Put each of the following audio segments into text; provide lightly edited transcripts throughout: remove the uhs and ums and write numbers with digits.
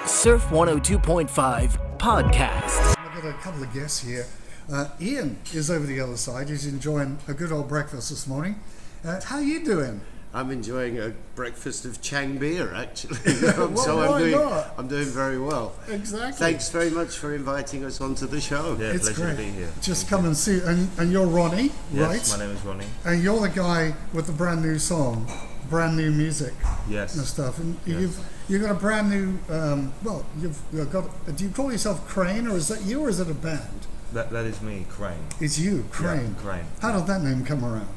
Surf 102.5 Podcast. I've got a couple of guests here. Ian is over the other side. He's enjoying a good old breakfast this morning. How are you doing? I'm enjoying a breakfast of Chang beer, actually. I'm doing very well. Exactly. Thanks very much for inviting us onto the show. Yeah, It's pleasure great. to be here. Just come and see. And you're Ronnie, right? Yes, my name is Ronnie. And you're the guy with the brand new song, brand new music Yes. and stuff. And Yes. you've got a brand new. You've got. Do you call yourself Crane, or is that you, or is it a band? That is me, Crane. It's you, Crane. Yeah, Crane. How did that name come around?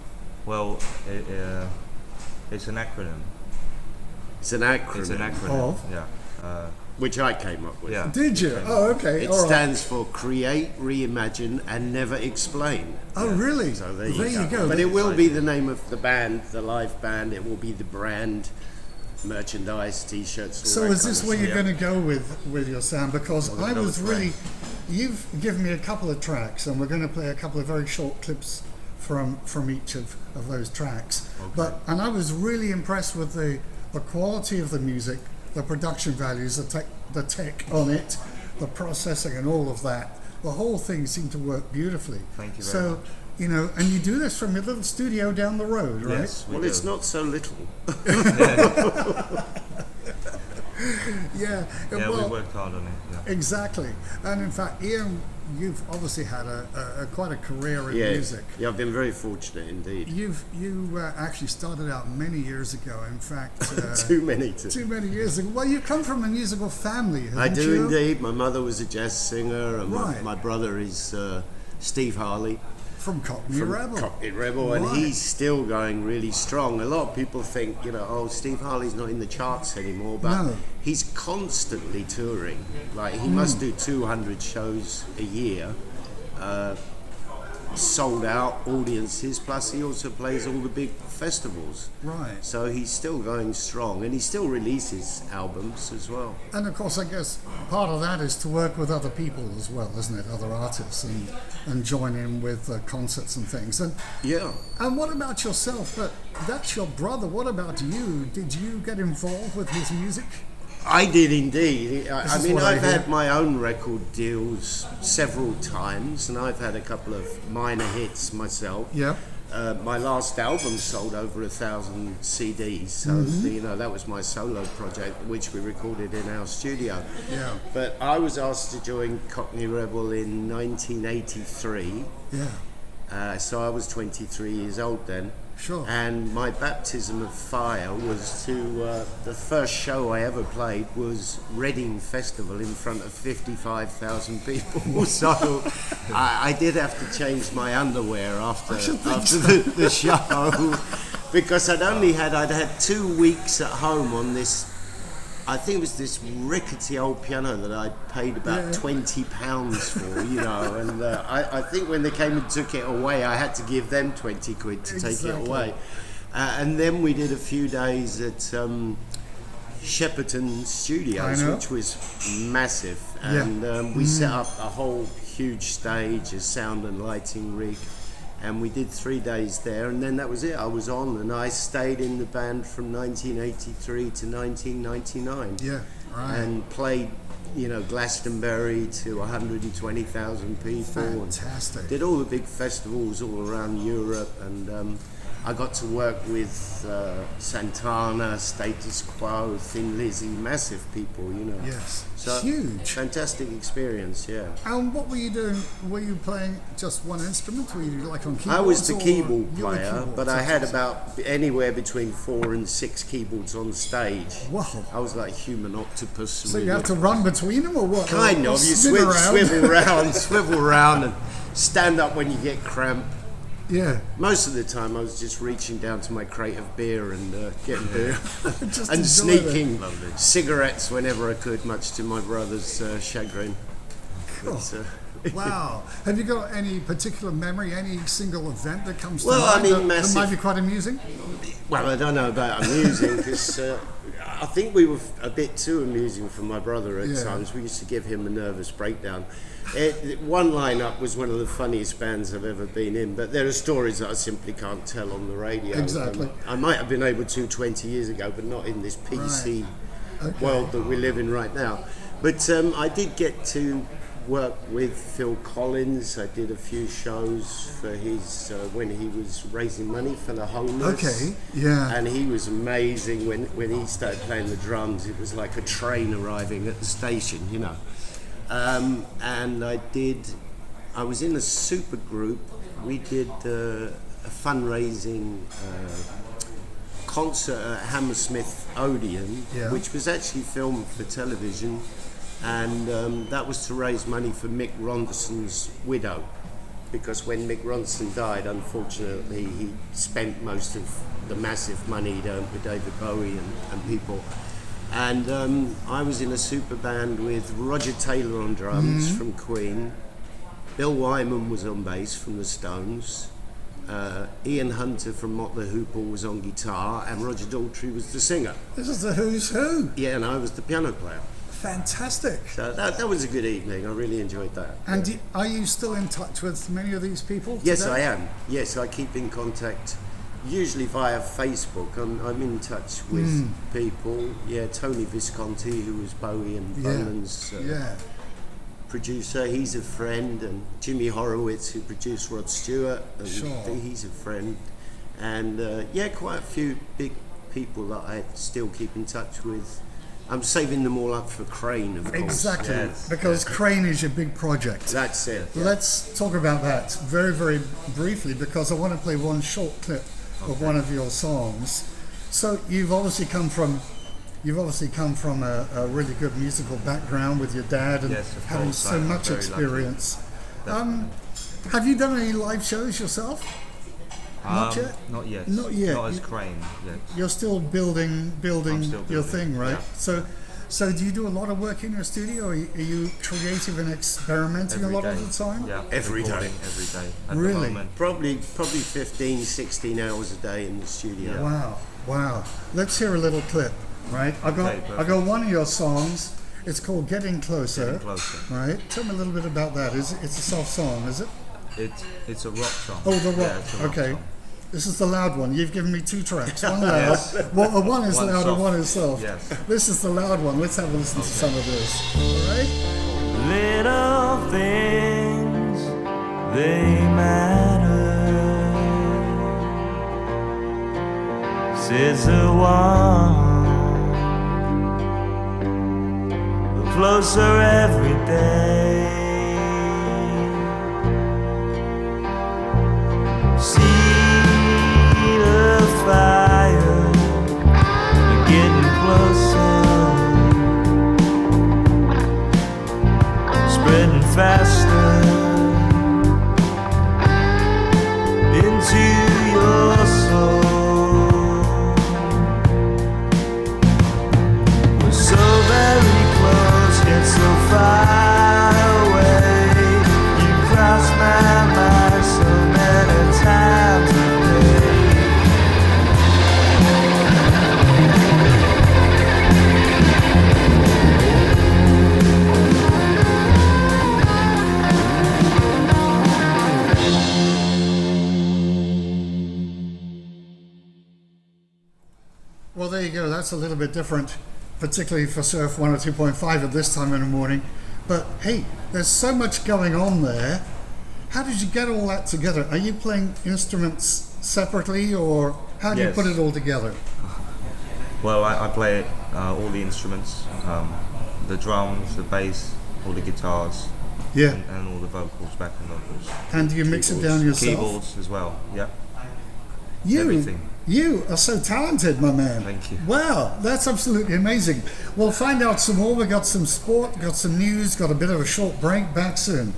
Well, it's an acronym. It's an acronym. It's an acronym. Of? Yeah. Which I came up with. Yeah. Did you? Oh, okay. It all right. stands for Create, Reimagine and Never Explain. Oh, really? So there you you go. But it will be the name of the band, the live band. It will be the brand, merchandise, T-shirts. All So that is kind this of where stuff. you're going to go with your sound? Because We're I gonna go was with really, you've given me a couple of tracks, and we're going to play a couple of very short clips from each of those tracks. Okay. And I was really impressed with the quality of the music, the production values, the tech on it, the processing, and all of that. The whole thing seemed to work beautifully. Thank you very So, much. you know, and you do this from your little studio down the road, right? Yes, we Well, do. it's not so little. Yeah. Yeah, well, we worked hard on it. Yeah. exactly. And in fact, Ian, you've obviously had quite a career in music. Yeah, I've been very fortunate indeed. You actually started out many years ago. In fact, Too many to... too many years ago. Well, you come from a musical family, haven't I do you? indeed. My mother was a jazz singer, and Right. my brother is Steve Harley From Cockney from Rebel. Cockney Rebel, Right. and he's still going really strong. A lot of people think, oh, Steve Harley's not in the charts anymore, but No. he's constantly touring. Like, he must do 200 shows a year, sold out audiences, plus he also plays all the big festivals. Right. So he's still going strong, and he still releases albums as well. And of course, I guess part of that is to work with other people as well, isn't it? Other artists and join in with concerts and things. Yeah. And what about yourself? But that's your brother. What about you? Did you get involved with his music? I did indeed. I This is mean, what I I've hear. had my own record deals several times, and I've had a couple of minor hits myself. Yeah. My last album sold over 1,000 CDs, so that was my solo project, which we recorded in our studio. Yeah. But I was asked to join Cockney Rebel in 1983, Yeah. so I was 23 years old then. Sure. And my baptism of fire was to the first show I ever played was Reading Festival in front of 55,000 people. So I did have to change my underwear after the show because I'd had 2 weeks at home on this. I think it was this rickety old piano that I paid about £20 for, and I think when they came and took it away, I had to give them 20 quid to take it away. And then we did a few days at Shepperton Studios, which was massive. And we set up a whole huge stage, a sound and lighting rig. And we did 3 days there, and then that was it. I was on, and I stayed in the band from 1983 to 1999. Yeah. Right. And played, Glastonbury to 120,000 people. Fantastic. And did all the big festivals all around Europe, and I got to work with Santana, Status Quo, Thin Lizzy, massive people, Yes. So Huge. fantastic experience, yeah. And what were you doing? Were you playing just one instrument? Were you like on keyboards? I was the or keyboard you were player, keyboards, but I had that's about anywhere between 4 and 6 keyboards on stage. Wow. I was like a human octopus. So you have to run between them, or what? Kind Or of. You spin around? swivel around, and stand up when you get cramp. Yeah. Most of the time, I was just reaching down to my crate of beer and getting beer, Just and enjoy sneaking Lovely. cigarettes whenever I could, much to my brother's chagrin. But, Wow. Have you got any particular memory, any single event that comes to Well, I mind mean, that massive- might be quite amusing? Well, I don't know about amusing because I think we were a bit too amusing for my brother at times. We used to give him a nervous breakdown. One lineup was one of the funniest bands I've ever been in, but there are stories that I simply can't tell on the radio. Exactly. I might have been able to 20 years ago, but not in this PC world that we live in right now. But I did get to work with Phil Collins. I did a few shows for his when he was raising money for the homeless. Okay, yeah. And he was amazing when he started playing the drums. It was like a train arriving at the station, you know. And I was in a super group. We did a fundraising concert at Hammersmith Odeon, which was actually filmed for television, and that was to raise money for Mick Ronson's widow, because when Mick Ronson died, unfortunately, he spent most of the massive money he'd earned with David Bowie and people. And I was in a super band with Roger Taylor on drums from Queen, Bill Wyman was on bass from the Stones, Ian Hunter from Motley Hoople was on guitar, and Roger Daltrey was the singer. This is the who's who. Yeah, and I was the piano player. Fantastic. So that was a good evening. I really enjoyed that. And are you still in touch with many of these people today? Yes, I am. Yes, I keep in contact, usually via Facebook. I'm in touch with people. Yeah, Tony Visconti, who was Bowie and Bolan's producer, he's a friend, and Jimmy Horowitz, who produced Rod Stewart, and he's a friend. And quite a few big people that I still keep in touch with. I'm saving them all up for Crane, of course. Exactly, because Crane is your big project. That's it. Yeah. Let's talk about that very, very briefly, because I want to play one short clip of one of your songs. So you've obviously come from a really good musical background with your dad and having so much experience. Have you done any live shows yourself? Not yet? Not yet. Not yet. Not as Crane yet. You're still building your thing, right? Yeah. So do you do a lot of work in your studio? Are you creative and experimenting Every a lot day. of the time? Yeah, Every day at Really? the moment. Probably 15, 16 hours a day in the studio. Yeah. Wow. Let's hear a little clip, right? I got one of your songs. It's called Getting Closer. Getting Closer. Right? Tell me a little bit about that. It's a soft song, is it? It's a rock song. Oh, the rock. Yeah, it's a rock Okay. song. This is the loud one. You've given me two tracks. One loud. One is One loud soft. and one is soft. Yes. This is the loud one. Let's have a listen to some of this. All right? Little things, they matter, says the one who closer every day. See the fire getting closer, spreading faster into your soul. We're so very close, yet so far away. You cross my mind so many times a day. Well, there you go. That's a little bit different, particularly for Surf 102.5 at this time in the morning. But hey, there's so much going on there. How did you get all that together? Are you playing instruments separately, or how do you Yes. put it all together? Well, I play all the instruments, the drums, the bass, all the guitars, Yeah. and all the vocals, backing vocals. And do you mix it down yourself? Keyboards as well, yeah. You, everything. You are so talented, my man. Thank you. Wow, that's absolutely amazing. We'll find out some more. We got some sport, got some news, got a bit of a short break. Back soon.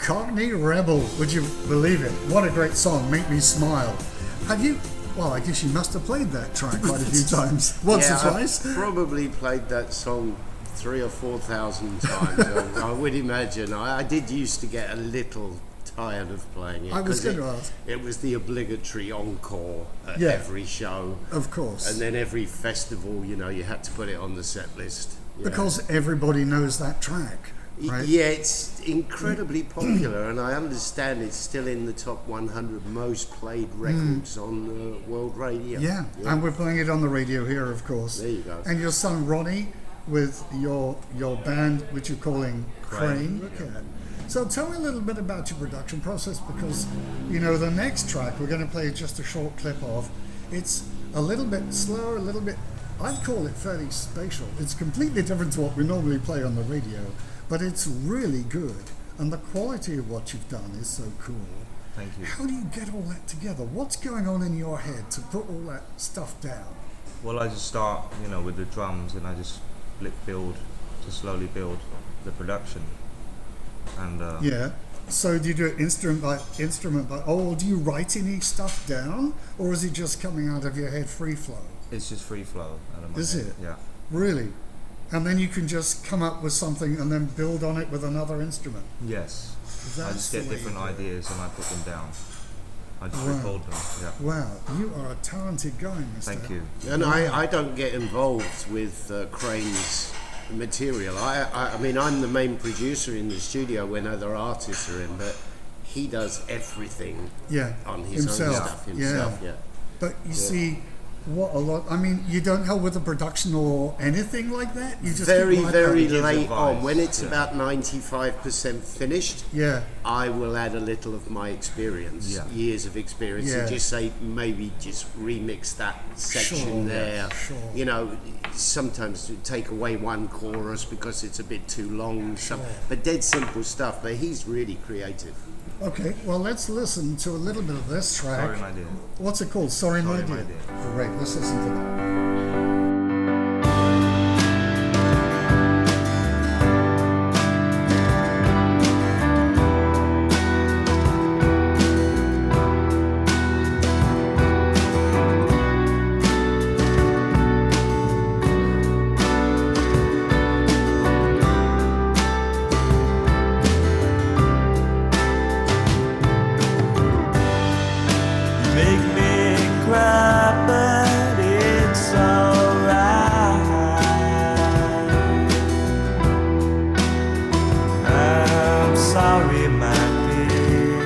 Cockney Rebel, would you believe it? What a great song, Make Me Smile. Have you, well, I guess you must have played that track quite a few times. Once or twice? I've probably played that song 3,000 or 4,000 times. I would imagine. I did used to get a little tired of playing it. I was 'cause going to ask. It was the obligatory encore at Yeah. every show. Of course. And then every festival, you know, you had to put it on the set list. you know. Because everybody knows that track. right? Yeah, it's incredibly popular, and I understand it's still in the top 100 most played records on world radio. Yeah, and we're playing it on the radio here, of course. There you go. And your son Ronnie with your band, which you're calling Crane. Look at it. So tell me a little bit about your production process, because the next track we're going to play just a short clip of. It's a little bit slower, a little bit, I'd call it fairly spatial. It's completely different to what we normally play on the radio, but it's really good, and the quality of what you've done is so cool. Thank you. How do you get all that together? What's going on in your head to put all that stuff down? Well, I just start, with the drums, and I just build to slowly build the production. And Yeah. So do you do it instrument by instrument by? Oh, do you write any stuff down, or is it just coming out of your head free flow? it's just free flow at the moment. Is it? Yeah. Really? And then you can just come up with something and then build on it with another instrument. Yes. I That's just the get way different you do it. ideas and I put them down. I just Wow. record them. Yeah. Wow, you are a talented guy, Mr. Thank you. And I don't get involved with Crane's material. I mean, I'm the main producer in the studio when other artists are in, but he does everything Yeah, on his own stuff himself. Yeah. But you see, what a lot. I mean, you don't help with the production or anything like that. You just Very, keep right very at it. late advice. on. When it's Yeah. about 95% finished, Yeah, I will add a little of my experience, Yeah. years of experience, Yeah. and just say maybe just remix that section Sure, there. sure. You know, sometimes to take away one chorus because it's a bit too long. But dead simple stuff. But he's really creative. okay. Well, let's listen to a little bit of this track. Sorry, my dear. What's it called? Sorry, my Sorry, my dear. dear. Great. Let's listen to that. Make me cry, but it's alright. I'm sorry, my dear.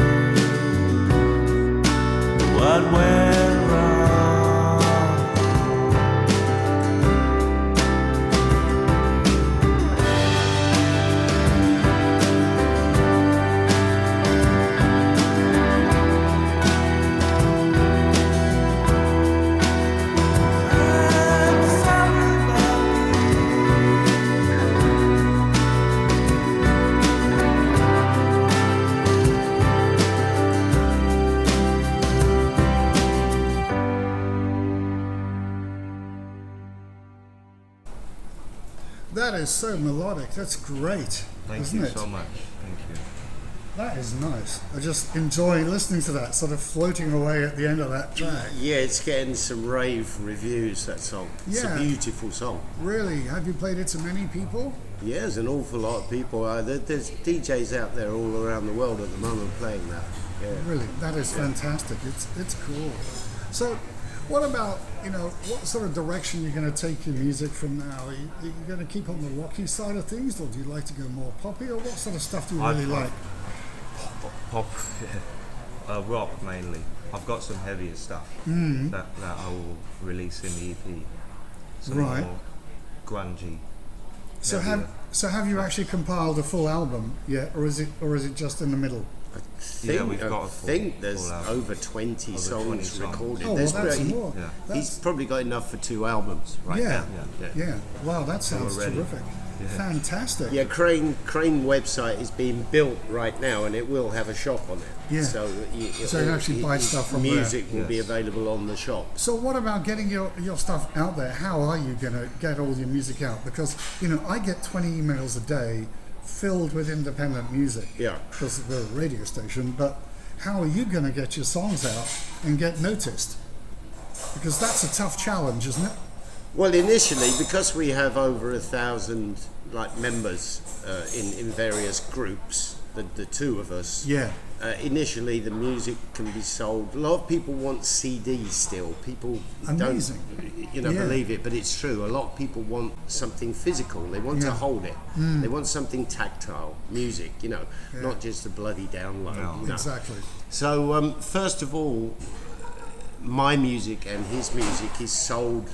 What went wrong? I'm sorry, my dear. That is so melodic. That's great. Thank isn't you it? so much. Thank you. That is nice. I just enjoy listening to that, sort of floating away at the end of that track. Yeah, it's getting some rave reviews, that song. It's Yeah. a beautiful song. Really? Have you played it to many people? Yeah, there's an awful lot of people. There's DJs out there all around the world at the moment playing that. Yeah. Really? That is fantastic. It's cool. So, what about, what sort of direction you're going to take your music from now? Are you going to keep on the rocky side of things, or do you like to go more poppy, or what sort of stuff do you really like? Pop, rock mainly. I've got some heavier stuff that I will release in the EP. Some Right. more grungy. So heavier. have you actually compiled a full album yet, or is it just in the middle? Yeah, we've got a I full- think there's full album. over 20 Over songs 20 songs. recorded. Oh, well, There's that's pretty- more. yeah. He's That's, probably got enough for 2 albums right yeah, now. yeah. Wow, that sounds ready. terrific. Fantastic. Yeah, Crane website is being built right now, and it will have a shop on it. Yeah. So So you can actually buy stuff from there. music will be Yes. available on the shop. So what about getting your stuff out there? How are you going to get all your music out? Because, I get 20 emails a day filled with independent music. Yeah. Because we're a radio station. But how are you going to get your songs out and get noticed? Because that's a tough challenge, isn't it? Well, initially, because we have over 1,000 members in various groups, the two of us. Yeah. initially the music can be sold. A lot of people want CDs still. People Amazing. don't, Yeah. believe it, but it's true. A lot of people want something physical. They want to hold it. They want something tactile, music, not just a bloody download. No. Exactly. So first of all, my music and his music is sold,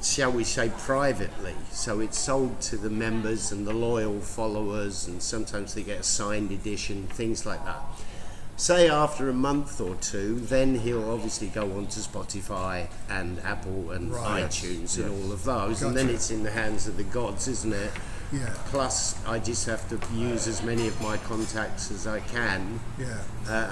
shall we say, privately. So it's sold to the members and the loyal followers, and sometimes they get a signed edition, things like that. Say after a month or two, then he'll obviously go on to Spotify and Apple and iTunes and all of those, and then Gotcha. it's in the hands of the gods, isn't it? Yeah. Plus, I just have to use as many of my contacts as I can. Yeah.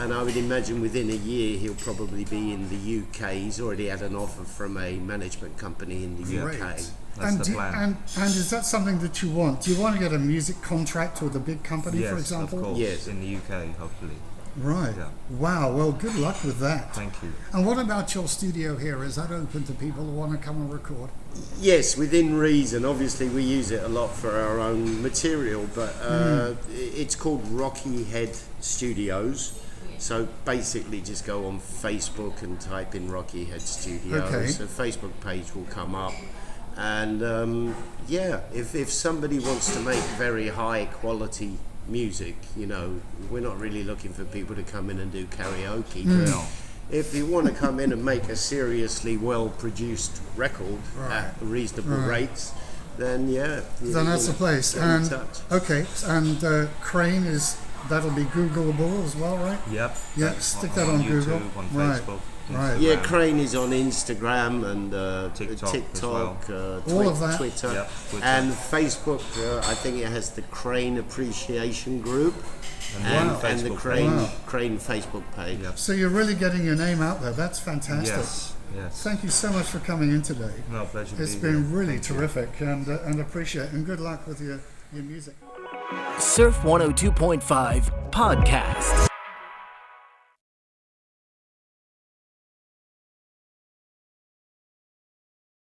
And I would imagine within a year he'll probably be in the UK. He's already had an offer from a management company in the Great. UK. That's the plan. And is that something that you want? Do you want to get a music contract with a big company, Yes, for example? of course. Yes. In the UK, hopefully. Right. Yeah. Wow. Well, good luck with that. Thank you. And what about your studio here? Is that open to people who want to come and record? Yes, within reason. Obviously, we use it a lot for our own material, but it's called Rocky Head Studios. So basically, just go on Facebook and type in Rocky Head Studios. Okay. The Facebook page will come up. And if somebody wants to make very high quality music, we're not really looking for people to come in and do karaoke. No. If you want to come in and make a seriously well-produced record at reasonable rates, then Then that's the place. get in And touch. okay. And Crane that'll be Googleable as well, right? Yep. Yeah, That's stick on that on YouTube, Google. on Right. Facebook. Right. Yeah, Instagram. Crane is on Instagram and TikTok as well. All of that. Twitter, Yep, Twitter. and Facebook. I think it has the Crane Appreciation Group and the Facebook Crane Facebook page. Yep. So you're really getting your name out there. That's fantastic. Yes. Thank you so much for coming in today. No, pleasure It's being been here. really Thank you. terrific and appreciate it. And good luck with your music. Surf 102.5 Podcast.